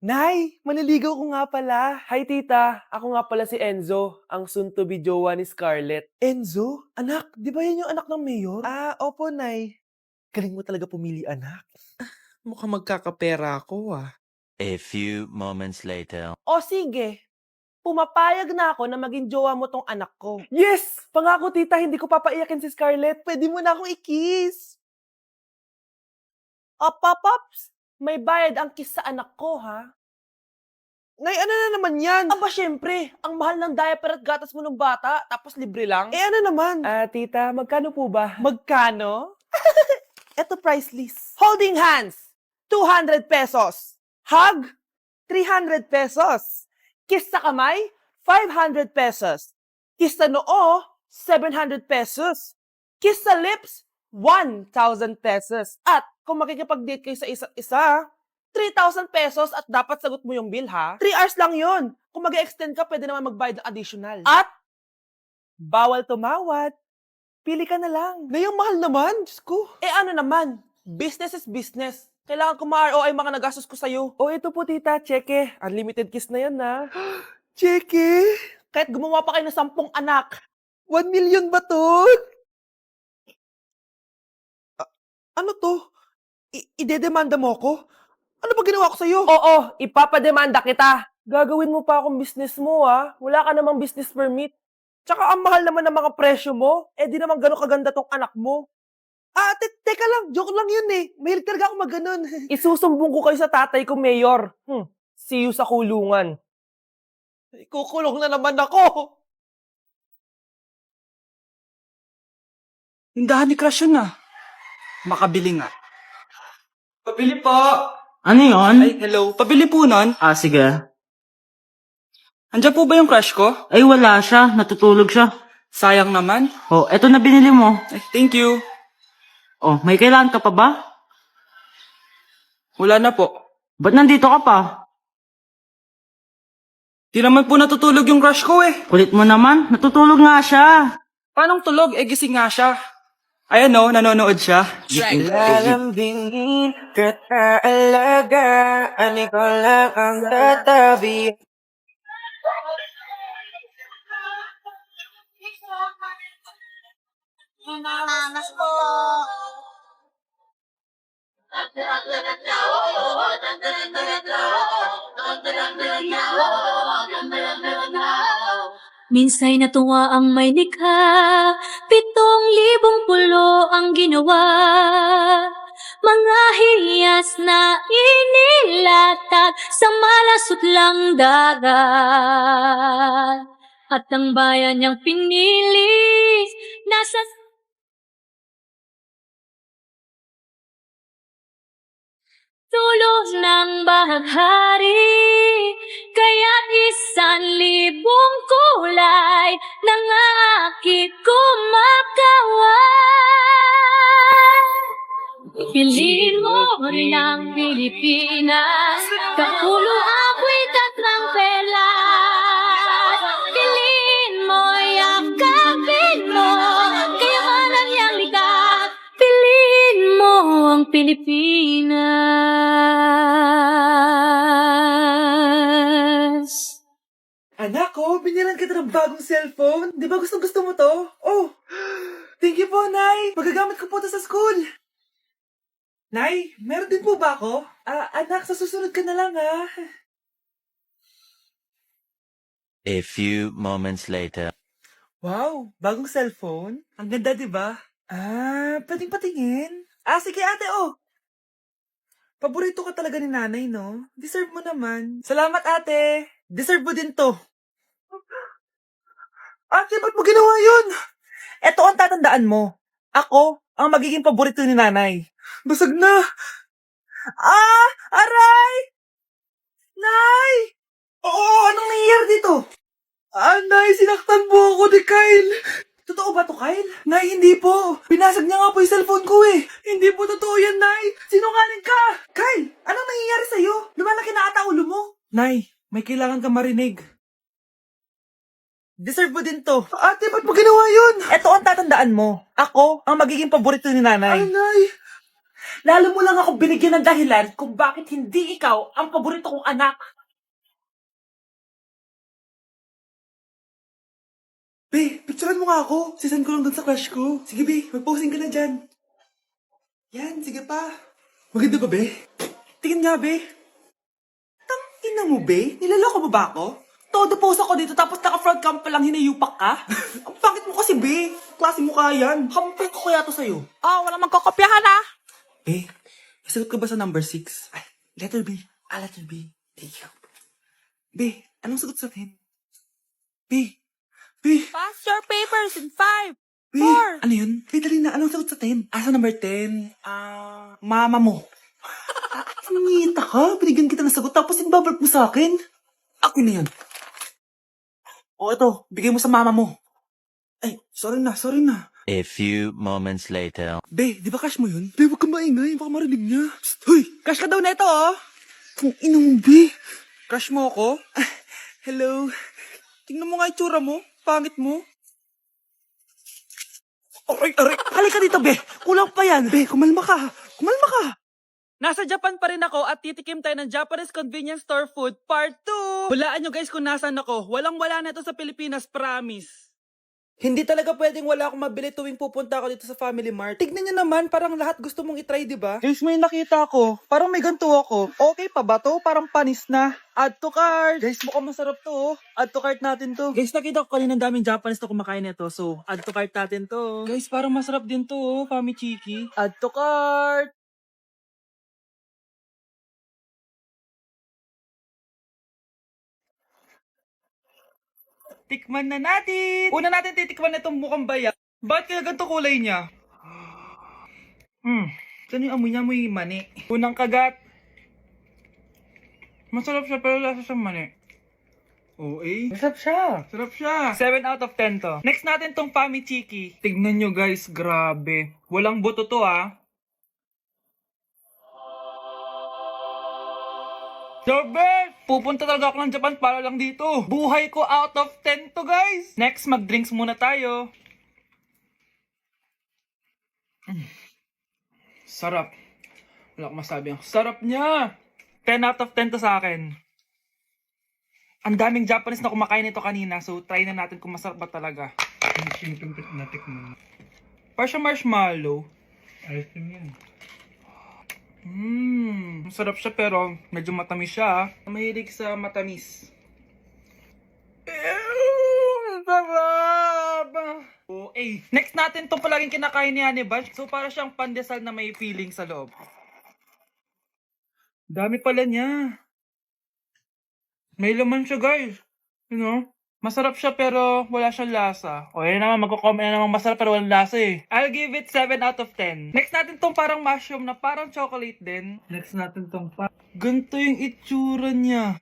Nay, manliligaw ko nga pala. Hi tita, ako nga pala si Enzo, ang soon-to-be jowa ni Scarlett. Enzo? Anak, di ba yan yung anak ng mayor? Opo, Nay. Galing mo talaga pumili, anak. Mukhang magkakapera ako, ah. A few moments later. O sige, pumapayag na ako na maging jowa mo tong anak ko. Yes! Pangako tita, hindi ko papaiyakin si Scarlett. Pwede mo na akong i-kiss. Pops, may bayad ang kiss sa anak ko, ha? Nay, ano na naman yan? Aba, syempre, ang mahal ng diaper at gatas mo ng bata, tapos libre lang. Ano naman? Tita, magkano po ba? Magkano? Eto price list. Holding hands, 200 pesos. Hug, 300 pesos. Kiss sa kamay, 500 pesos. Kiss sa noo, 700 pesos. Kiss sa lips, 1,000 pesos. At kung makikipag-date kayo sa isa't isa, 3,000 pesos at dapat sagot mo yung bill, ha? 3 hours lang yon. Kung mag-extend ka, pwede naman magbayad ng additional. At bawal tumawad. Pili ka na lang. Ngayong mahal naman, Diyos ko. Ano naman? Business is business. Kailangan ko ma-ROI mga nagastos ko sa'yo. Ito po tita, cheque. Unlimited kiss na yan, na. Cheque? Kahit gumawa pa kayo ng 10 anak. 1 million ba to? Ano to? Idedemanda mo ko? Ano ba ginawa ko sa'yo? Oo, ipapademanda kita. Gagawin mo pa akong business mo, ha? Wala ka namang business permit. Tsaka ang mahal naman ng mga presyo mo. Di naman gano'ng kaganda tong anak mo. Teka lang, joke lang yun eh. Mahilig talaga ako mag-ganon. Isusumbong ko kayo sa tatay ko, Mayor. See you sa kulungan. Kukulong na naman ako. Tindahan ni Crush yun ah. Makabili nga. Pabili po. Ano yun? Ay, hello. Pabili po nun. Sige. Andiyan po ba yung crush ko? Ay, wala siya. Natutulog siya. Sayang naman. Eto na binili mo. Ay, thank you. May kailangan ka pa ba? Wala na po. Ba't nandito ka pa? Di naman po natutulog yung crush ko eh. Kulit mo naman. Natutulog nga siya. Paanong tulog? Gising nga siya. Ayan o, nanonood siya. Lalambingin ka't aalagaan, ikaw lang ang tatabi. Minsa'y natuwa ang may likha, 7,000 pulo ang ginawa. Mga hiyas na inilatag sa malasot lang dagat. At ang bayan niyang pinili, nasa tulog ng bahaghari, kaya't 1,000 kulay nangakit kumakaway. Piliin mo rin ang Pilipinas, kapulo apoy tatlong pelas. Piliin mo, yakapin mo, kayamanan niyang likat. Piliin mo ang Pilipinas. Anak ko, binilan kita ng bagong cellphone. Di ba gusto mo to? Thank you po, Nay. Magagamit ko po to sa school. Nay, meron din po ba ako? Anak, sa susunod ka na lang, ha? A few moments later. Wow, bagong cellphone? Ang ganda, di ba? Pwedeng patingin? Sige ate, Paborito ka talaga ni nanay, no? Deserve mo naman. Salamat, ate. Deserve mo din to. Ate, ba't mo ginawa yun? Eto ang tatandaan mo. Ako ang magiging paborito ni nanay. Basag na. Aray! Nay! Anong nangyayari dito? Nay, sinaktan mo ako ni Kyle. Totoo ba to, Kyle? Nay, hindi po. Pinasag niya nga po yung cellphone ko eh. Hindi po totoo yan, Nay. Sinungaling ka. Kyle, anong nangyayari sa'yo? Lumalaki na ata ulo mo. Nay, may kailangan kang marinig. Deserve mo din to. Ate, ba't mo ginawa yun? Eto ang tatandaan mo. Ako ang magiging paborito ni nanay. Nay. Lalo mo lang ako binigyan ng dahilan kung bakit hindi ikaw ang paborito kong anak. Be, picturean mo nga ako. Sisend ko lang dun sa crush ko. Sige, Be, mag-posing ka na dyan. Yan, sige pa. Maganda ba, Be? Tingin nga, Be. Tangina mo, Be? Nilaloko mo ba ako? Todo post ako dito tapos naka-front cam pa lang hinayupak ka? Ang pangit mo kasi, Be. Klase mo ka yan. Hampir ko kaya to sa'yo. Oh, wala magkokopyahan ah. Be, nasagot ka ba sa number 6? Ay, letter B. Letter B. Thank you. Be, anong sagot sa 10? B. B. Pass your papers in 5. B. Ano yun? Be, dali na. Anong sagot sa 10? Sa number 10? Mama mo. Nangita ka? Binigyan kita ng sagot tapos inbabalik mo sa akin? Ako na yan. O, ito. Bigay mo sa mama mo. Ay, sorry na. A few moments later. Be, di ba crush mo yun? Be, huwag kang maingay. Baka marinig niya. Psst, hoy! Crush ka daw neto, oh! Kung ina mo, Be. Crush mo ako? Hello. Tingnan mo nga itsura mo. Pangit mo. Aray! Halika dito, Be. Kulang pa yan. Be, kumalma ka. Nasa Japan pa rin ako at titikim tayo ng Japanese convenience store food part 2. Hulaan nyo guys kung nasaan ako. Walang-wala na ito sa Pilipinas, promise. Hindi talaga pwedeng wala akong mabili tuwing pupunta ako dito sa Family Mart. Tignan niyo naman, parang lahat gusto mong itry, di ba? Guys, may nakita ko. Parang may ganito ako. Okay pa ba to? Parang panis na. Add to cart. Guys, mukhang masarap to. Oh. Add to cart natin to. Guys, nakita ko kanina daming Japanese na kumakain nito. So, add to cart natin to. Guys, parang masarap din to. Oh. Famichiki. Add to cart. Tikman na natin! Una natin titikman na itong mukhang bayat. Bakit kaya ganito kulay niya? Saan yung amoy niya? Amoy mani. Unang kagat. Masarap siya pero lasa siyang mani. Oo eh. Masarap siya. Sarap siya. 7 out of 10 to. Next natin tong Famichiki. Tignan nyo guys, grabe. Walang buto to ah. The best! Pupunta talaga ako ng Japan para lang dito. Buhay ko out of 10 to guys. Next, mag-drinks muna tayo. Sarap. Wala akong masabi. Ang sarap niya. 10 out of 10 to sa akin. Ang daming Japanese na kumakain nito kanina. So, try na natin kung masarap ba talaga. Parang siya marshmallow. Ayos din yan. Masarap siya pero medyo matamis siya. Mahilig sa matamis. Sarap! Okay. Next natin itong palaging kinakain ni Honey Bunch. So para siyang pandesal na may feeling sa loob. Dami pala niya. May laman siya guys. You know? Masarap siya pero wala siyang lasa. O yun naman, magko-comment na naman masarap pero walang lasa eh. I'll give it 7 out of 10. Next natin tong parang mushroom na parang chocolate din. Next natin tong ganito yung itsura niya.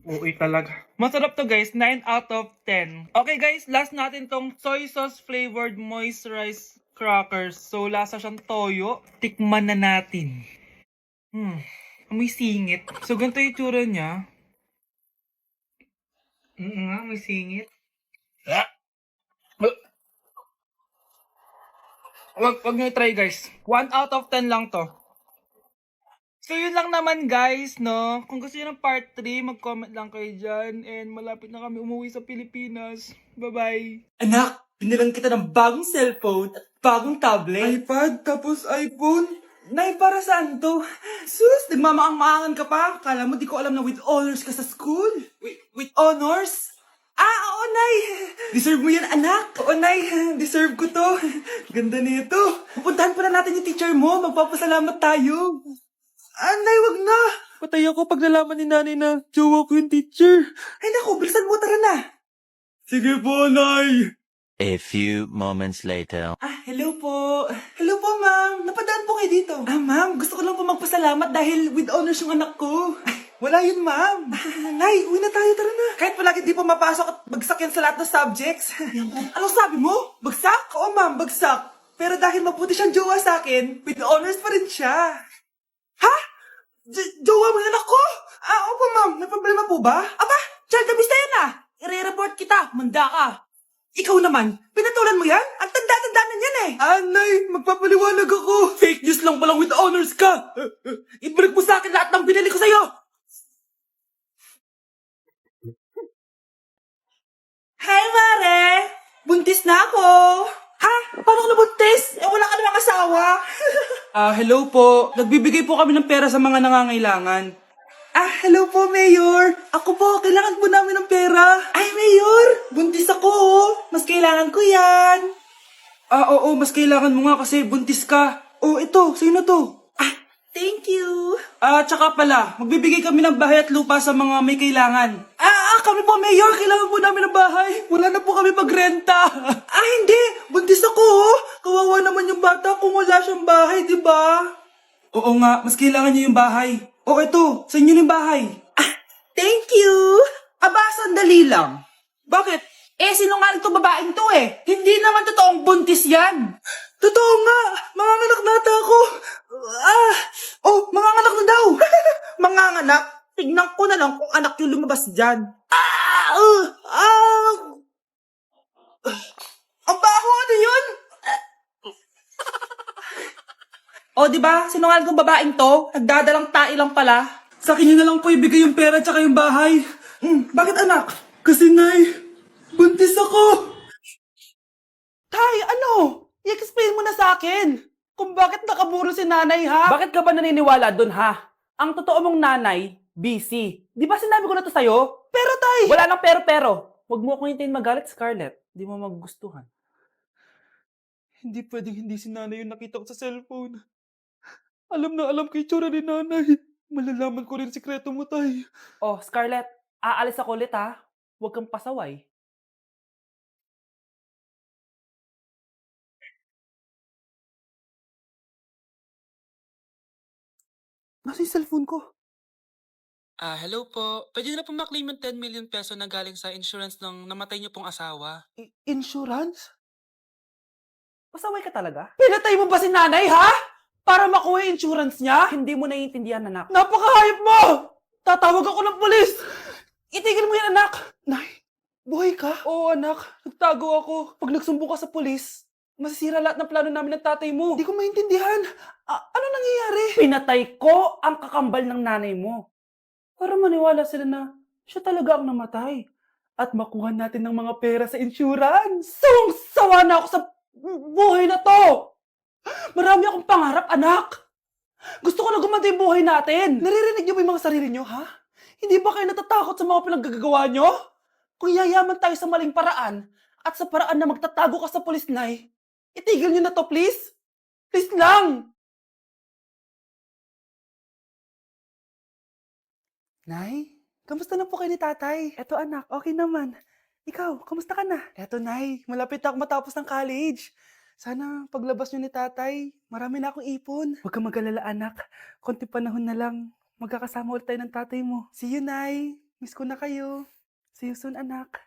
Uy talaga. Masarap to guys, 9 out of 10. Okay guys, last natin tong soy sauce flavored moisturized crackers. So, lasa siyang toyo. Tikman na natin. Amoy singit. So, ganito yung itsura niya. Amoy singit. Wag nyo try guys. 1 out of 10 lang to. So, yun lang naman guys, no? Kung gusto nyo ng part 3, mag-comment lang kayo dyan. And malapit na kami umuwi sa Pilipinas. Bye-bye. Anak, binilang kita ng bagong cellphone at bagong tablet. iPad, tapos iPhone. Nay, para saan to? Sus, nagmamaang-maangan ka pa. Kala mo di ko alam na with honors ka sa school. With honors? Oo, Nay. Deserve mo yan, anak. Oo, Nay. Deserve ko to. Ganda nito. Pupuntahan pa na natin yung teacher mo. Magpapasalamat tayo. Nay, wag na. Patay ako pag nalaman ni nanay na jowa ko yung teacher. Ay, naku, bilisan mo, tara na. Sige po, Nay. A few moments later. Hello po. Hello po, ma'am. Napadaan po kayo dito. Ma'am, gusto ko lang po magpasalamat dahil with honors yung anak ko. Wala yun, ma'am. Nay, uwi na tayo, tara na. Kahit palagi di po mapasok at bagsak yan sa lahat ng subjects. Anong sabi mo? Bagsak? Oo, ma'am, bagsak. Pero dahil mabuti siyang jowa sa akin, with honors pa rin siya. Ha? Jowa mo yung anak ko? Opo, ma'am. May problema po ba? Aba, Child abuse na yan ah! I-report kita, manda ka! Ikaw naman, pinatulan mo yan? Ang tanda-tanda na yan eh! Anay, magpapaliwanag ako! Fake news lang palang with honors ka! Ibalik mo sa akin lahat ng binili ko sa'yo! Hi, Mare! Buntis na ako! Ha? Paano ka nabuntis? Eh, wala ka namang asawa! Hello po. Nagbibigay po kami ng pera sa mga nangangailangan. Hello po, Mayor. Ako po, kailangan po namin ng pera. Ay, Mayor, buntis ako. Mas kailangan ko yan. Oo, mas kailangan mo nga kasi buntis ka. Ito, sino to? Thank you. Tsaka pala, magbibigay kami ng bahay at lupa sa mga may kailangan. Kami po, Mayor. Kailangan po namin ng bahay. Wala na po kami magrenta. Hindi. Buntis ako, oh. Kawawa naman yung bata kung wala siyang bahay, di ba? Oo nga, mas kailangan niyo yung bahay. Ito. Sa inyo yung bahay. Thank you. Sandali lang. Bakit? Sinungaling to babaeng to eh. Hindi naman totoong buntis yan. Totoo nga. Manganganak na ata ako. Manganganak na daw. Manganganak? Tignan ko na lang kung anak yung lumabas dyan. Ang baho, ano yun? Di ba? Sinungaling kong babaeng to. Nagdadalang tae lang pala. Sa akin na lang po ibigay yung pera tsaka yung bahay. Bakit anak? Kasi nay, buntis ako. Tay, ano? I-explain mo na sa akin kung bakit nakaburo si nanay, ha? Bakit ka ba naniniwala dun, ha? Ang totoo mong nanay, busy. Di ba sinabi ko na to sa'yo? Pero, tay! Wala lang pero. Huwag mo akong hintayin magalit, Scarlett. Di mo magugustuhan. Hindi pwedeng hindi si nanay yung nakita ko sa cellphone. Alam na alam ko yung tsura ni nanay. Malalaman ko rin sikreto mo, tay. Scarlett, aalis ako ulit, ha? Huwag kang pasaway. Nasa yung cellphone ko? Hello po. Pwede na po maklaim yung 10 million peso na galing sa insurance ng namatay niyo pong asawa. Insurance? Pasaway ka talaga? Pinatay mo ba si nanay, ha? Para makuha yung insurance niya? Hindi mo naiintindihan, anak. Napakahayop mo! Tatawag ako ng polis! Itigil mo yan, anak! Nay, buhay ka? Oo, anak. Nagtago ako. Pag nagsumbong ka sa polis, masisira lahat ng plano namin ng tatay mo. Hindi ko maintindihan. Ano nangyayari? Pinatay ko ang kakambal ng nanay mo. Para maniwala sila na siya talaga ang namatay. At makuha natin ng mga pera sa insurance. Sawang-sawa na ako sa buhay na to. Marami akong pangarap, anak. Gusto ko na gumanda yung buhay natin. Naririnig niyo ba yung mga sarili niyo, ha? Hindi ba kayo natatakot sa mga pinaggagawa niyo? Kung yayaman tayo sa maling paraan at sa paraan na magtatago ka sa polis, nay, itigil niyo na to, please. Please lang. Nay, kamusta na po kayo ni tatay? Eto anak, okay naman. Ikaw, kamusta ka na? Eto nay, malapit ako matapos ng college. Sana paglabas niyo ni tatay, marami na akong ipon. Huwag kang mag-alala anak, konti panahon na lang. Magkakasama ulit tayo ng tatay mo. See you, nay. Miss ko na kayo. See you soon, anak.